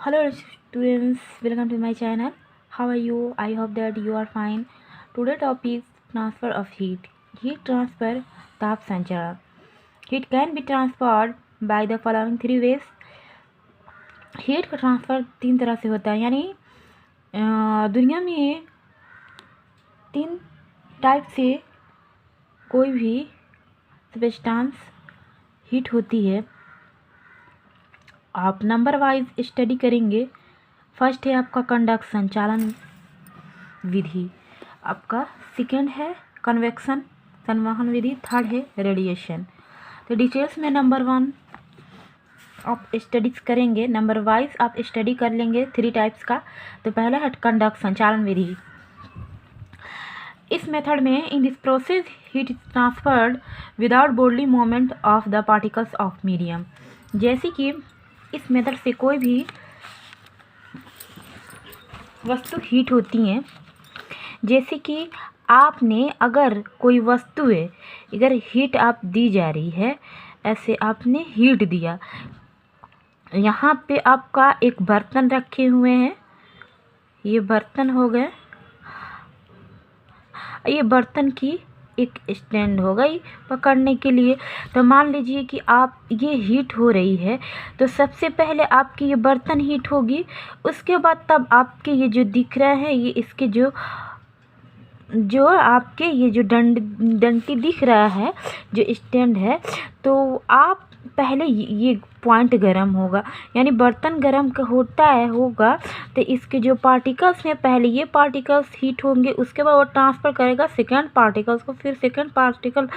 Hello students, welcome to my channel. How are you? I hope that you are fine. Today topic transfer of heat. Heat transfer ताप संचार. Heat can be transferred by the following three ways. Heat का transfer तीन तरह से होता है, यानी दुनिया में तीन टाइप से कोई भी सब्सटेंस हीट होती है. आप नंबर वाइज स्टडी करेंगे. फर्स्ट है आपका कंडक्शन चालन विधि, आपका सेकेंड है कन्वेक्शन संवहन विधि, थर्ड है रेडिएशन. तो डिटेल्स में नंबर वन आप स्टडीज करेंगे, नंबर वाइज आप स्टडी कर लेंगे थ्री टाइप्स का. तो पहला है कंडक्शन चालन विधि. इस मेथड में इन this process heat transferred without body movement of the particles of medium. जैसे कि इस मेथड से कोई भी वस्तु हीट होती हैं. जैसे कि आपने अगर कोई वस्तु है, अगर हीट आप दी जा रही है, ऐसे आपने हीट दिया. यहाँ पे आपका एक बर्तन रखे हुए हैं, ये बर्तन हो गए. ये बर्तन की एक स्टैंड हो गई पकड़ने के लिए. तो मान लीजिए कि आप ये हीट हो रही है, तो सबसे पहले आपकी ये बर्तन हीट होगी, उसके बाद तब आपके ये जो दिख रहा है, ये इसके जो आपके ये जो डंटी दिख रहा है, जो स्टैंड है, तो आप पहले ये पॉइंट गर्म होगा, यानी बर्तन गर्म होता है होगा, तो इसके जो पार्टिकल्स हैं, पहले ये पार्टिकल्स हीट होंगे, उसके बाद वो ट्रांसफ़र करेगा सेकंड पार्टिकल्स को, फिर सेकंड पार्टिकल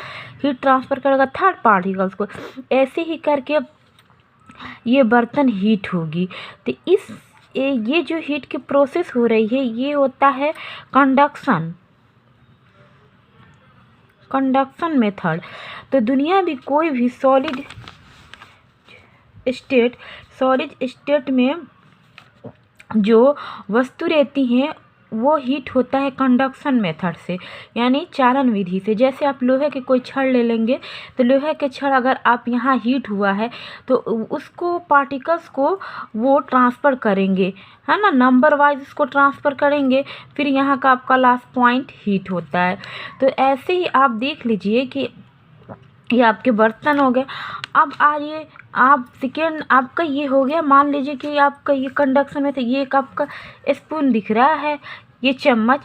हीट ट्रांसफ़र करेगा थर्ड पार्टिकल्स को. ऐसे ही करके ये बर्तन हीट होगी. तो ये जो हीट की प्रोसेस हो रही है, ये होता है कंडक्शन मेथड. तो दुनिया भी कोई भी सॉलिड स्टेट में जो वस्तु रहती हैं, वो हीट होता है कंडक्शन मेथड से, यानी चालन विधि से. जैसे आप लोहे के कोई छड़ ले लेंगे, तो लोहे के छड़ अगर आप यहाँ हीट हुआ है, तो उसको पार्टिकल्स को वो ट्रांसफ़र करेंगे, है ना, नंबर वाइज उसको ट्रांसफ़र करेंगे, फिर यहाँ का आपका लास्ट पॉइंट हीट होता है. तो ऐसे ही आप देख लीजिए कि ये आपके बर्तन हो गए. अब आइए आप सेकेंड आपका ये हो गया. मान लीजिए कि आपका ये कंडक्शन में से ये एक आपका स्पून दिख रहा है, ये चम्मच,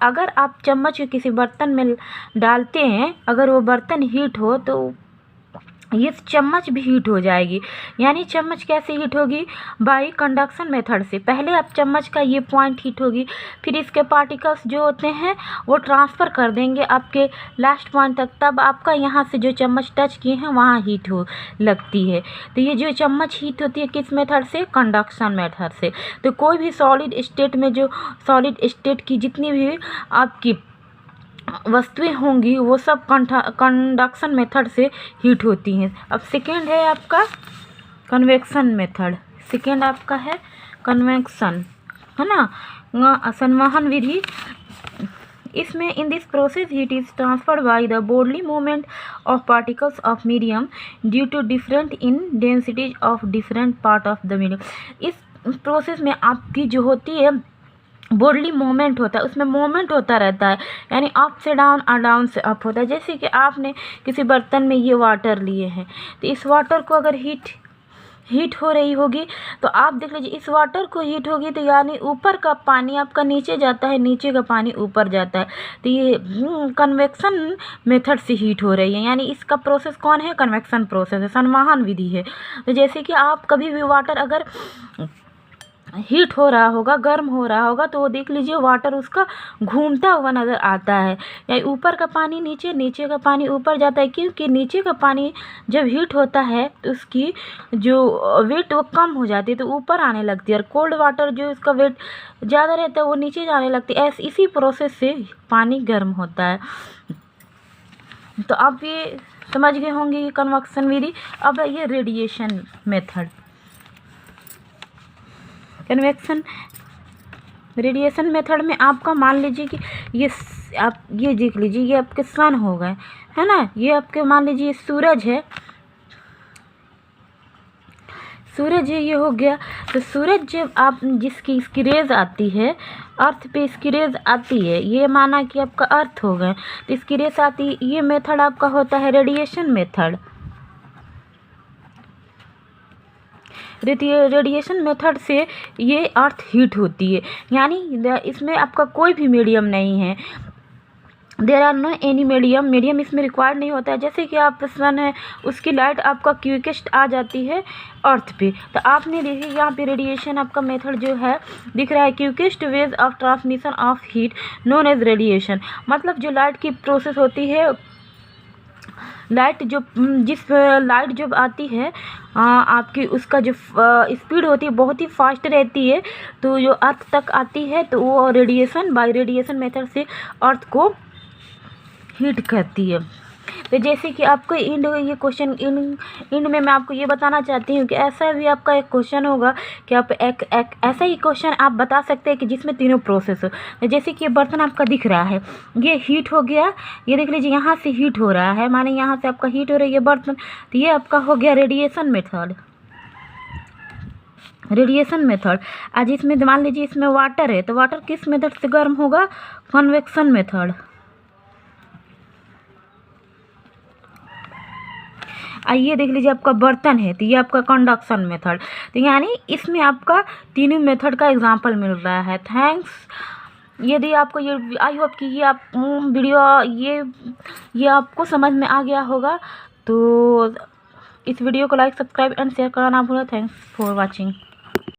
अगर आप चम्मच को किसी बर्तन में डालते हैं, अगर वो बर्तन हीट हो, तो ये चम्मच भी हीट हो जाएगी. यानी चम्मच कैसे हीट होगी? बाई कंडक्शन मेथड से. पहले आप चम्मच का ये पॉइंट हीट होगी, फिर इसके पार्टिकल्स जो होते हैं वो ट्रांसफ़र कर देंगे आपके लास्ट पॉइंट तक, तब आपका यहाँ से जो चम्मच टच किए हैं वहाँ हीट हो लगती है. तो ये जो चम्मच हीट होती है किस मेथड से? कंडक्शन मेथड से. तो कोई भी सॉलिड स्टेट में जो सॉलिड स्टेट की जितनी भी आपकी वस्तुएं होंगी, वो सब कंडक्शन मेथड से हीट होती हैं. अब सेकेंड है आपका कन्वेक्शन मेथड. सेकेंड आपका है कन्वेक्शन, है ना, संवहन विधि. इसमें in this process heat is transferred by the body movement of particles of medium due to different in densities of different part of the medium. इस प्रोसेस में आपकी जो होती है बॉडी मूवमेंट होता है, उसमें मूवमेंट होता रहता है, यानी अप से डाउन और डाउन से अप होता है. जैसे कि आपने किसी बर्तन में ये वाटर लिए हैं, तो इस वाटर को अगर हीट हो रही होगी, तो आप देख लीजिए इस वाटर को हीट होगी, तो यानी ऊपर का पानी आपका नीचे जाता है, नीचे का पानी ऊपर जाता है. तो ये कन्वेक्शन मेथड से हीट हो रही है, यानी इसका प्रोसेस कौन है? कन्वेक्शन प्रोसेस है, संवहन विधि है. तो जैसे कि आप कभी भी वाटर अगर हीट हो रहा होगा, गर्म हो रहा होगा, तो वो देख लीजिए वाटर उसका घूमता हुआ नज़र आता है, या ऊपर का पानी नीचे, नीचे का पानी ऊपर जाता है. क्योंकि नीचे का पानी जब हीट होता है तो उसकी जो वेट वो कम हो जाती है, तो ऊपर आने लगती है, और कोल्ड वाटर जो उसका वेट ज़्यादा रहता है वो नीचे जाने लगती है. इसी प्रोसेस से पानी गर्म होता है. तो आप ये समझ गए होंगे ये कन्वेक्शन विधि. अब ये रेडिएशन मेथड. रेडिएशन मेथड में आपका मान लीजिए कि आप ये देख लीजिए, ये आपके सन हो गए, है ना, ये आपके मान लीजिए सूरज है. सूरज है, ये हो गया। तो सूरज जब आप जिसकी इसकी रेज आती है अर्थ पे, इसकी रेज आती है, ये माना कि आपका अर्थ हो गए, तो इसकी रेज आती, ये मेथड आपका होता है रेडिएशन मेथड। रेडिएशन मेथड से ये अर्थ हीट होती है, यानी इसमें आपका कोई भी मीडियम नहीं है, there are no any medium इसमें रिक्वायर्ड नहीं होता है। जैसे कि आप सन है, उसकी लाइट आपका क्विकेस्ट आ जाती है अर्थ पे, तो आपने देखिए यहाँ पे रेडिएशन आपका मेथड जो है दिख रहा है, quickest ways of transmission of heat known as radiation. मतलब जो लाइट की प्रोसेस होती है, लाइट जो जिस लाइट जब आती है आपकी, उसका जो स्पीड होती है बहुत ही फास्ट रहती है, तो जो अर्थ तक आती है तो वो रेडिएशन, बाय रेडिएशन मेथड से अर्थ को हीट करती है। तो जैसे कि आपको ये क्वेश्चन इंड में मैं आपको ये बताना चाहती हूँ कि ऐसा भी आपका एक क्वेश्चन होगा कि आप एक ऐसा ही क्वेश्चन आप बता सकते हैं कि जिसमें तीनों प्रोसेस हो। तो जैसे कि ये बर्तन आपका दिख रहा है, ये हीट हो गया, ये देख लीजिए यहाँ से हीट हो रहा है, माने यहाँ से आपका हीट हो रही है बर्तन, तो ये आपका हो गया रेडिएशन मेथड। Radiation method. आज इसमें मान लीजिए इसमें वाटर है, तो वाटर किस मेथड से गर्म होगा? Convection method. आइए देख लीजिए आपका बर्तन है, तो ये आपका कंडक्शन मेथड। तो यानी इसमें आपका तीनों मेथड का एग्जांपल मिल रहा है। थैंक्स। यदि आपको ये, आई होप कि ये आप वीडियो ये आपको समझ में आ गया होगा, तो इस वीडियो को लाइक, सब्सक्राइब एंड शेयर करना ना भूलें। Thanks for watching.